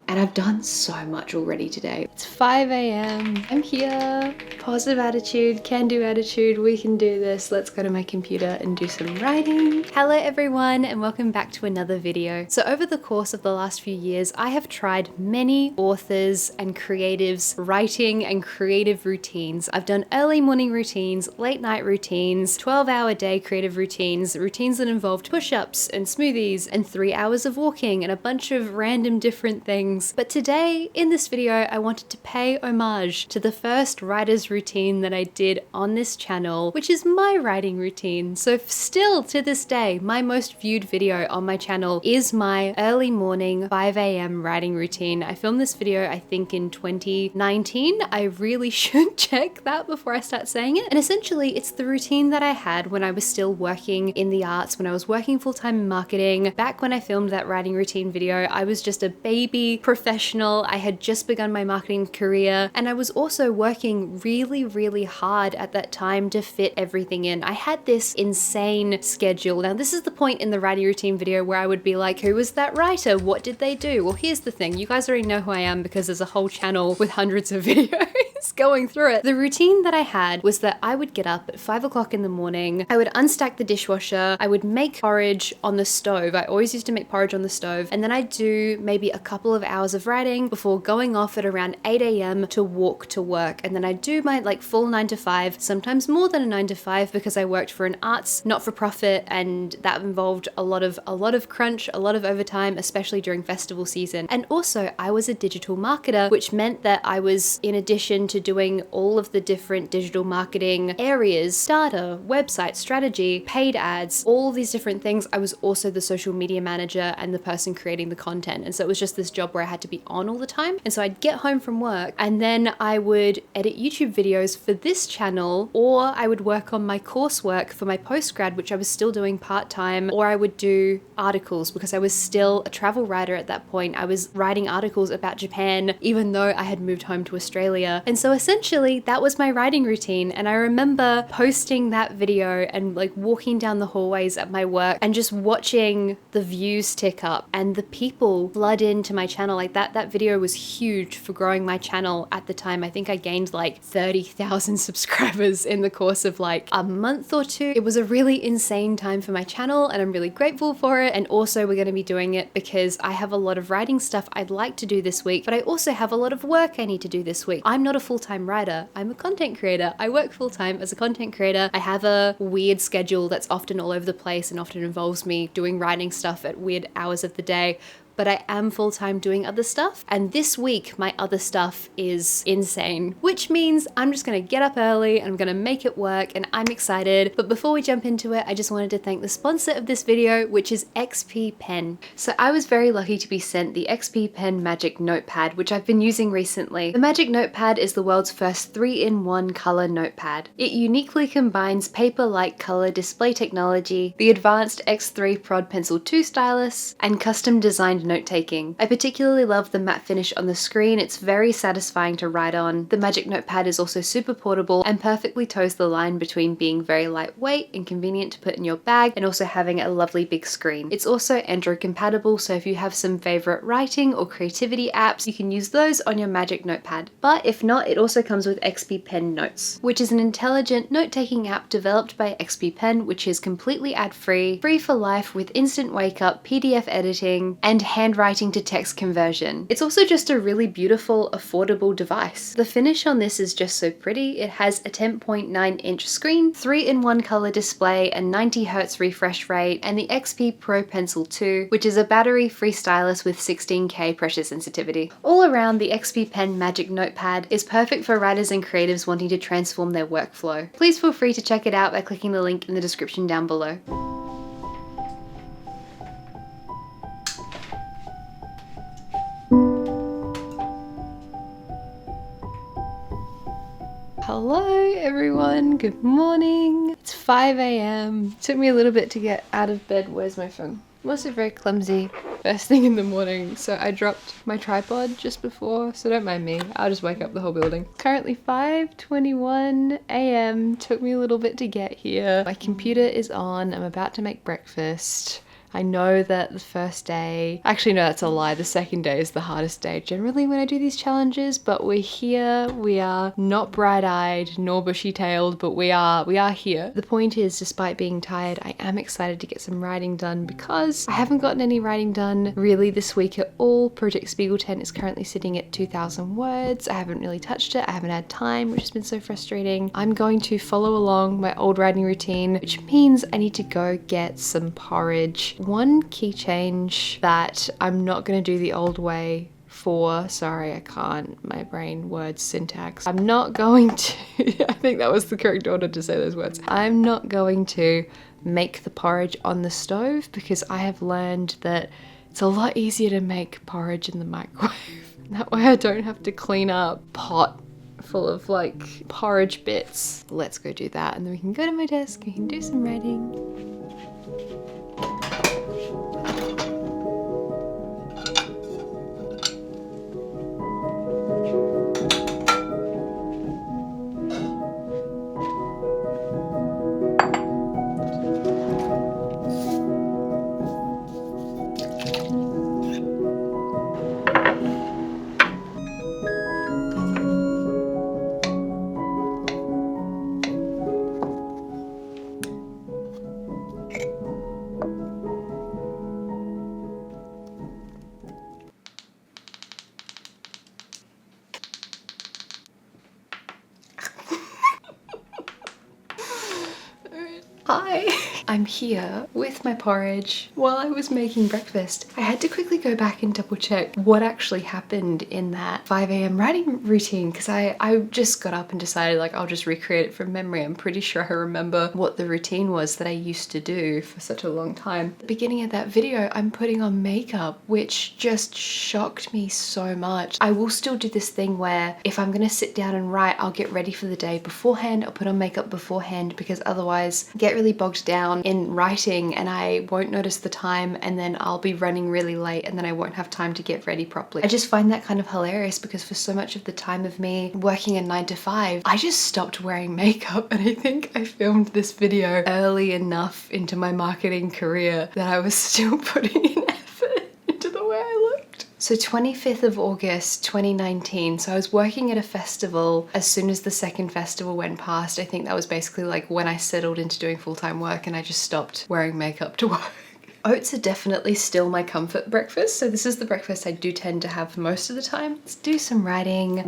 and I've done so much already today. It's 5 a.m. I'm here. Positive attitude, can-do attitude. We can do this. Let's go to my computer and do some writing. Hello everyone, and welcome back to another video. So over the course of the last few years, I have tried many authors and creatives writing and creative routines. I've done early morning routines, late night routines, 12-hour day creative routines that involved push-ups and smoothies and 3 hours of walking and a bunch of random different things. But today, in this video, I wanted to pay homage to the first writer's routine that I did on this channel, which is my writing routine. So still to this day, my most viewed video on my channel is my early morning 5 a.m. writing routine. I filmed this video, I think in 2019. I really should check that before I start saying it. And essentially, it's the routine that I had when I was still working in the arts, when I was working full-time in marketing. Back when I filmed that writing routine video, I was just a baby professional. I had just begun my marketing career, and I was also working really hard at that time to fit everything in. I had this insane schedule. Now, this is the point in the writing routine video where I would be like, who was that writer? What did they do? Well, here's the thing. You guys already know who I am because there's a whole channel with hundreds of videos going through it. The routine that I had was that I would get up at 5 o'clock in the morning. I would unstack the dishwasher. I would make porridge on the stove. I always used to make porridge on the stove. And then I'd do maybe a couple of hours of writing before going off at around 8 a.m. to walk to work. And then I'd do my full 9 to 5, sometimes more than a 9 to 5 because I worked for an arts not-for-profit, and that involved a lot of crunch, a lot of overtime, especially during festival season. And also I was a digital marketer, which meant that I was, in addition to doing all of the different digital marketing areas, data, website, strategy, paid ads, all these different things, I was also the social media manager and the person creating the content. And so it was just this job where I had to be on all the time. And so I'd get home from work and then I would edit YouTube videos for this channel, or I would work on my coursework for my postgrad, which I was still doing part-time, or I would do articles because I was still a travel writer at that point. I was writing articles about Japan, even though I had moved home to Australia. And so essentially that was my writing routine. And I remember posting that video and walking down the hallways at my work and just watching the views tick up and the people flood into my channel. That video was huge for growing my channel at the time. I think I gained 30,000 subscribers in the course of a month or two. It was a really insane time for my channel and I'm really grateful for it. And also we're going to be doing it because I have a lot of writing stuff I'd like to do this week, but I also have a lot of work I need to do this week. I'm not a full-time writer. I'm a content creator. I work full-time as a content creator. I have a weird schedule that's often all over the place and often involves me doing writing stuff at weird hours of the day, but I am full-time doing other stuff. And this week, my other stuff is insane, which means I'm just gonna get up early and I'm gonna make it work, and I'm excited. But before we jump into it, I just wanted to thank the sponsor of this video, which is XPPen. So I was very lucky to be sent the XPPen Magic Notepad, which I've been using recently. The Magic Notepad is the world's first 3-in-1 color notepad. It uniquely combines paper-like color display technology, the advanced X3 Prod Pencil 2 stylus, and custom designed note-taking. I particularly love the matte finish on the screen. It's very satisfying to write on. The Magic Notepad is also super portable and perfectly toes the line between being very lightweight and convenient to put in your bag and also having a lovely big screen. It's also Android compatible, so if you have some favorite writing or creativity apps, you can use those on your Magic Notepad. But if not, it also comes with XPPen Notes, which is an intelligent note-taking app developed by XPPen, which is completely ad-free, free for life with instant wake-up, PDF editing, and handwriting to text conversion. It's also just a really beautiful, affordable device. The finish on this is just so pretty. It has a 10.9-inch screen, 3-in-1 color display, a 90Hz refresh rate, and the XP Pro Pencil 2, which is a battery-free stylus with 16K pressure sensitivity. All around, the XPPen Magic Notepad is perfect for writers and creatives wanting to transform their workflow. Please feel free to check it out by clicking the link in the description down below. Hello everyone, good morning. It's 5 a.m. Took me a little bit to get out of bed. Where's my phone? I'm also very clumsy first thing in the morning, so I dropped my tripod just before, so don't mind me. I'll just wake up the whole building. Currently 5:21 a.m. Took me a little bit to get here. My computer is on. I'm about to make breakfast. I know that the first day, actually no, that's a lie, the second day is the hardest day generally when I do these challenges, but we're here. We are not bright-eyed nor bushy-tailed, but we are here. The point is, despite being tired, I am excited to get some writing done because I haven't gotten any writing done really this week at all. Project Spiegel Tent is currently sitting at 2,000 words. I haven't really touched it. I haven't had time, which has been so frustrating. I'm going to follow along my old writing routine, which means I need to go get some porridge. One key change that I'm not going to do the old way for, sorry, I can't, my brain words syntax. I'm not going to, I think that was the correct order to say those words. I'm not going to make the porridge on the stove because I have learned that it's a lot easier to make porridge in the microwave. That way I don't have to clean up pot full of like porridge bits. Let's go do that and then we can go to my desk, we can do some writing. Hi! I'm here with my porridge while I was making breakfast. I had to quickly go back and double check what actually happened in that 5 a.m. writing routine because I just got up and decided like I'll just recreate it from memory. I'm pretty sure I remember what the routine was that I used to do for such a long time. At the beginning of that video, I'm putting on makeup, which just shocked me so much. I will still do this thing where if I'm gonna sit down and write, I'll get ready for the day beforehand. I'll put on makeup beforehand because otherwise I get really bogged down in writing and I won't notice the time and then I'll be running really late and then I won't have time to get ready properly. I just find that kind of hilarious because for so much of the time of me working a 9 to 5, I just stopped wearing makeup, and I think I filmed this video early enough into my marketing career that I was still putting in effort into the way I looked. So 25th of August 2019, so I was working at a festival. As soon as the second festival went past, I think that was basically like when I settled into doing full-time work and I just stopped wearing makeup to work. Oats are definitely still my comfort breakfast, so this is the breakfast I do tend to have most of the time. Let's do some writing.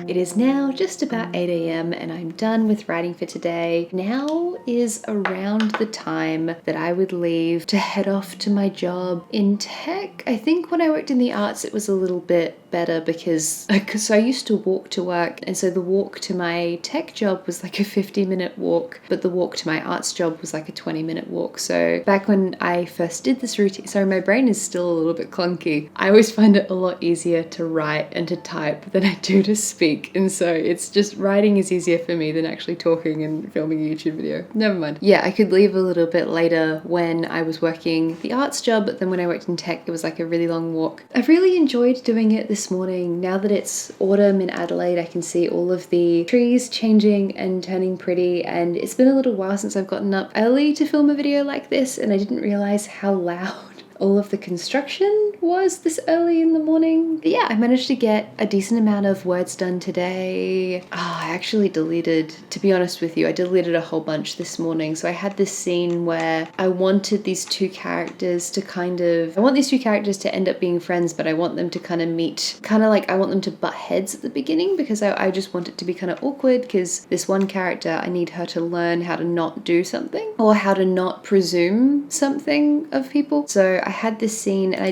It is now just about 8 a.m. and I'm done with writing for today. Now is around the time that I would leave to head off to my job in tech. I think when I worked in the arts it was a little bit better because I used to walk to work, and so the walk to my tech job was like a 50-minute walk, but the walk to my arts job was like a 20-minute walk. So back when I first did this routine, sorry, my brain is still a little bit clunky. I always find it a lot easier to write and to type than I do to speak, and so it's just writing is easier for me than actually talking and filming a YouTube video. Never mind. Yeah, I could leave a little bit later when I was working the arts job, but then when I worked in tech it was like a really long walk. I've really enjoyed doing it this morning. Now that it's autumn in Adelaide, I can see all of the trees changing and turning pretty, and it's been a little while since I've gotten up early to film a video like this, and I didn't realize how loud all of the construction was this early in the morning. But yeah, I managed to get a decent amount of words done today. I actually deleted, to be honest with you, I deleted a whole bunch this morning. So I had this scene where I wanted these two characters to I want these two characters to end up being friends, but I want them to kind of meet, I want them to butt heads at the beginning, because I just want it to be kind of awkward, because this one character, I need her to learn how to not do something, or how to not presume something of people. So I had this scene and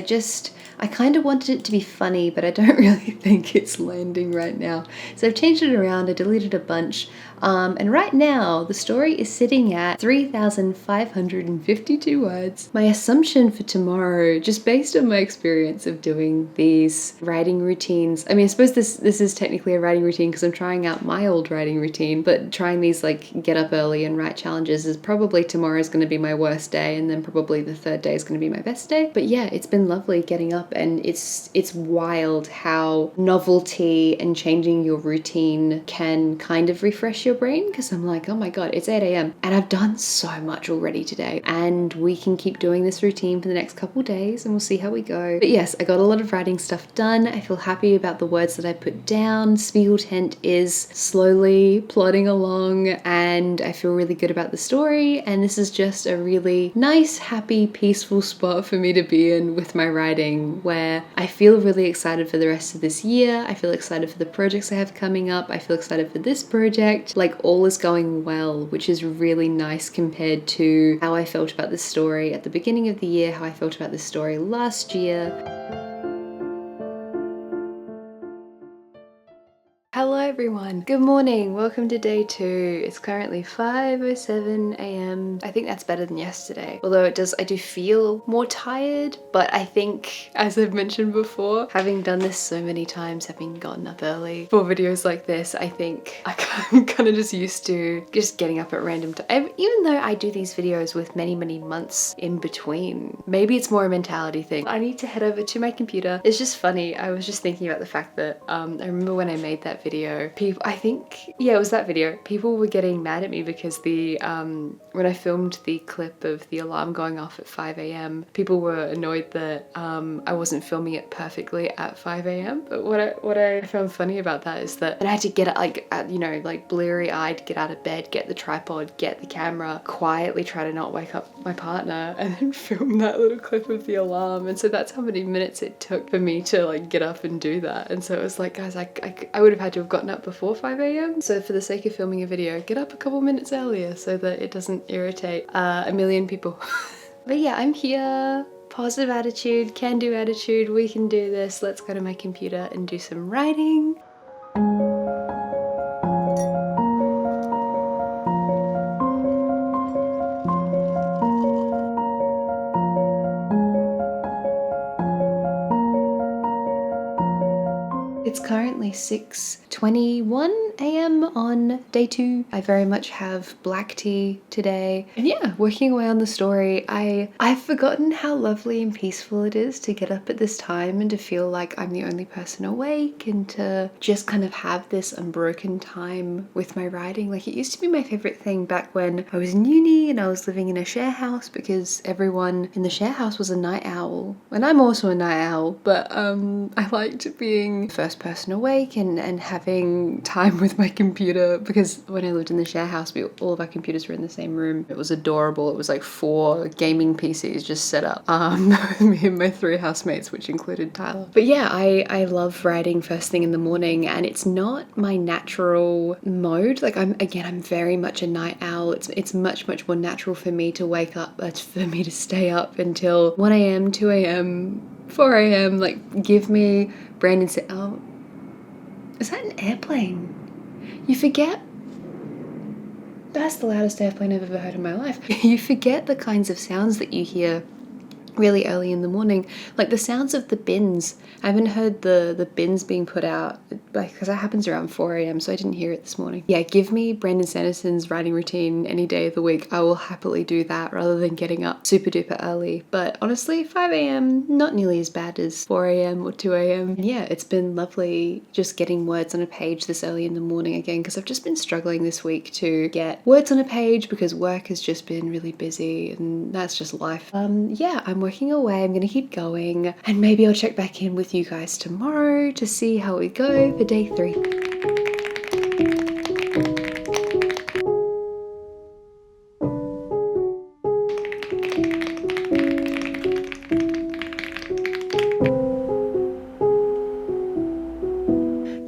I kind of wanted it to be funny, but I don't really think it's landing right now. So I've changed it around, I deleted a bunch. And right now, the story is sitting at 3,552 words. My assumption for tomorrow, just based on my experience of doing these writing routines, I mean, I suppose this is technically a writing routine because I'm trying out my old writing routine, but trying these like get up early and write challenges is probably tomorrow's going to be my worst day, and then probably the third day is going to be my best day. But yeah, it's been lovely getting up, and it's wild how novelty and changing your routine can kind of refresh your brain, because I'm like, oh my god, it's 8 a.m. and I've done so much already today, and we can keep doing this routine for the next couple days and we'll see how we go. But yes, I got a lot of writing stuff done. I feel happy about the words that I put down. Spiegel Tent is slowly plodding along, and I feel really good about the story, and this is just a really nice, happy, peaceful spot for me to be in with my writing, where I feel really excited for the rest of this year. I feel excited for the projects I have coming up. I feel excited for this project. Like, all is going well, which is really nice compared to how I felt about this story at the beginning of the year, how I felt about this story last year. Hello everyone, good morning, welcome to day 2. It's currently 5:07 a.m. I think that's better than yesterday, although I do feel more tired, but I think, as I've mentioned before, having done this so many times, having gotten up early for videos like this, I think I'm kind of just used to just getting up at random times, even though I do these videos with many months in between. Maybe it's more a mentality thing. I need to head over to my computer. It's just funny, I was just thinking about the fact that I remember when I made that video, people, I think, yeah, it was that video, people were getting mad at me because when I filmed the clip of the alarm going off at 5 a.m, people were annoyed that I wasn't filming it perfectly at 5 a.m. But what I found funny about that is that I had to get like bleary-eyed, get out of bed, get the tripod, get the camera, quietly try to not wake up my partner, and then film that little clip of the alarm. And so that's how many minutes it took for me to like get up and do that. And so it was like, guys, I would have had to have gotten up before 5 a.m. So for the sake of filming a video, get up a couple minutes earlier so that it doesn't irritate a million people. But yeah, I'm here. Positive attitude, can-do attitude, we can do this. Let's go to my computer and do some writing. It's currently 6:21 a.m. on day 2. I very much have black tea today. And yeah, working away on the story, I've forgotten how lovely and peaceful it is to get up at this time and to feel like I'm the only person awake, and to just kind of have this unbroken time with my writing. Like, it used to be my favorite thing back when I was in uni and I was living in a share house, because everyone in the share house was a night owl. And I'm also a night owl, but I liked being first person awake and having time with my computer, because when I lived in the share house, all of our computers were in the same room. It was adorable. It was like 4 gaming PCs just set up, me and my 3 housemates, which included Tyler. But yeah, I love writing first thing in the morning, and it's not my natural mode. Like, I'm very much a night owl. It's much more natural for me to wake up, for me to stay up until 1 a.m, 2 a.m, 4 a.m. Like, give me Brandon said, oh, is that an airplane? You forget, that's the loudest airplane I've ever heard in my life. You forget the kinds of sounds that you hear really early in the morning, like the sounds of the bins. I haven't heard the bins being put out, because that happens around 4 a.m, so I didn't hear it this morning. Yeah, give me Brandon Sanderson's writing routine any day of the week. I will happily do that rather than getting up super duper early. But honestly, 5 a.m, not nearly as bad as 4 a.m or 2 a.m. Yeah, it's been lovely just getting words on a page this early in the morning again, because I've just been struggling this week to get words on a page because work has just been really busy, and that's just life. Yeah, I'm working away. I'm gonna keep going, and maybe I'll check back in with you guys tomorrow to see how we go for day 3.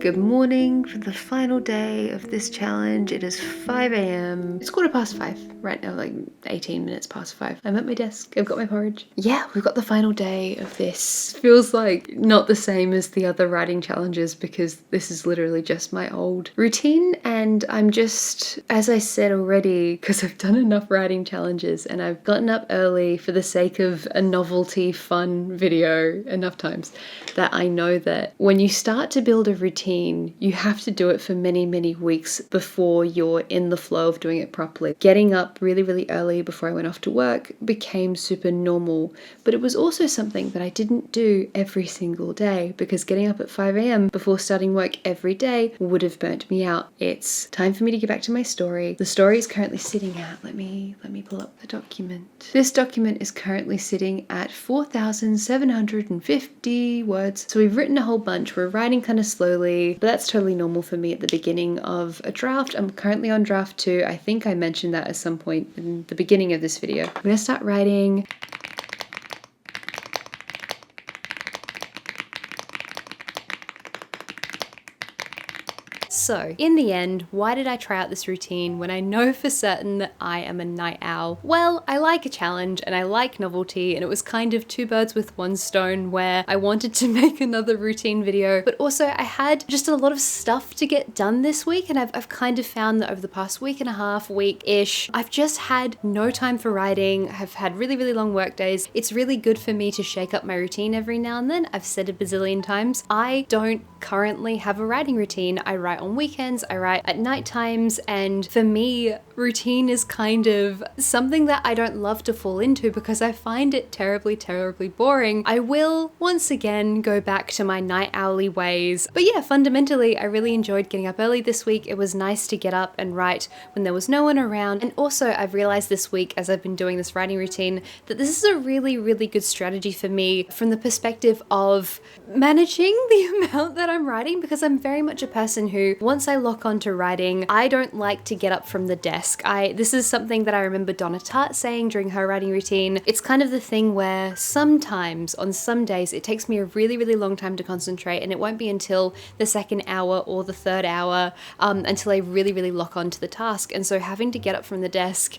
Good morning for the final day of this challenge. It is 5 a.m. It's 5:15 right now, like 18 minutes past 5. I'm at my desk. I've got my porridge. Yeah, we've got the final day of this. Feels like not the same as the other writing challenges because this is literally just my old routine, and I'm just, as I said already, because I've done enough writing challenges and I've gotten up early for the sake of a novelty fun video enough times that I know that when you start to build a routine, you have to do it for many, many weeks before you're in the flow of doing it properly. Getting up really, really early before I went off to work became super normal, but it was also something that I didn't do every single day because getting up at 5 a.m. before starting work every day would have burnt me out. It's time for me to get back to my story. The story is currently sitting at, let me pull up the document. This document is currently sitting at 4,750 words. So we've written a whole bunch. We're writing kind of slowly, but that's totally normal for me at the beginning of a draft. I'm currently on draft 2. I think I mentioned that at some point in the beginning of this video. I'm gonna start writing. So, in the end, why did I try out this routine when I know for certain that I am a night owl? Well, I like a challenge and I like novelty, and it was kind of 2 birds with 1 stone where I wanted to make another routine video, but also I had just a lot of stuff to get done this week, and I've kind of found that over the past week and a half, week-ish, I've just had no time for writing. I've had really, really long work days. It's really good for me to shake up my routine every now and then. I've said a bazillion times, I don't currently have a writing routine. I write on weekends, I write at night times, and for me, routine is kind of something that I don't love to fall into because I find it terribly, terribly boring. I will once again go back to my night owly ways. But yeah, fundamentally, I really enjoyed getting up early this week. It was nice to get up and write when there was no one around. And also I've realized this week as I've been doing this writing routine that this is a really, really good strategy for me from the perspective of managing the amount that I'm writing, because I'm very much a person who, once I lock onto writing, I don't like to get up from the desk. This is something that I remember Donna Tartt saying during her writing routine. It's kind of the thing where sometimes, on some days, it takes me a really, really long time to concentrate, and it won't be until the 2nd hour or the 3rd hour until I really, really lock onto the task. And so having to get up from the desk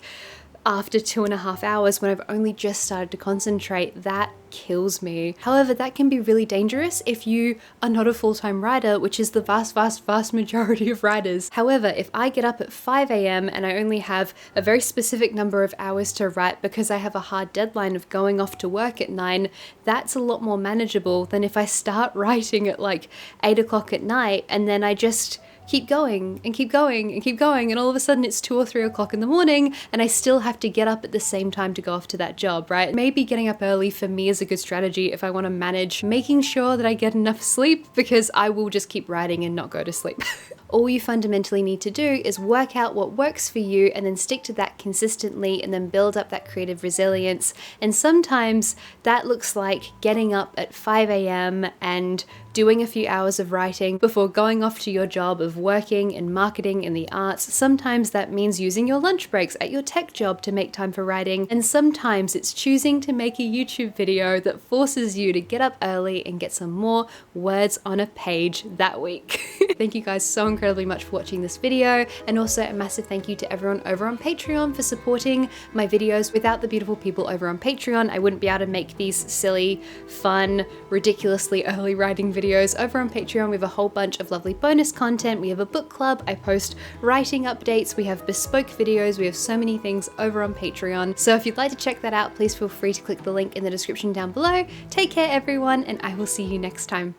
after 2.5 hours when I've only just started to concentrate, that kills me. However, that can be really dangerous if you are not a full-time writer, which is the vast, vast, vast majority of writers. However, if I get up at 5 a.m. and I only have a very specific number of hours to write because I have a hard deadline of going off to work at 9, that's a lot more manageable than if I start writing at like 8 o'clock at night and then I just keep going and keep going and keep going, and all of a sudden it's 2 or 3 o'clock in the morning and I still have to get up at the same time to go off to that job, right? Maybe getting up early for me is a good strategy if I want to manage making sure that I get enough sleep, because I will just keep writing and not go to sleep. All you fundamentally need to do is work out what works for you and then stick to that consistently and then build up that creative resilience. And sometimes that looks like getting up at 5 a.m. and doing a few hours of writing before going off to your job of working in marketing in the arts. Sometimes that means using your lunch breaks at your tech job to make time for writing. And sometimes it's choosing to make a YouTube video that forces you to get up early and get some more words on a page that week. Thank you guys so incredibly much for watching this video, and also a massive thank you to everyone over on Patreon for supporting my videos. Without the beautiful people over on Patreon, I wouldn't be able to make these silly, fun, ridiculously early writing videos. Over on Patreon, we have a whole bunch of lovely bonus content. We have a book club, I post writing updates, we have bespoke videos, we have so many things over on Patreon. So if you'd like to check that out, please feel free to click the link in the description down below. Take care everyone, and I will see you next time.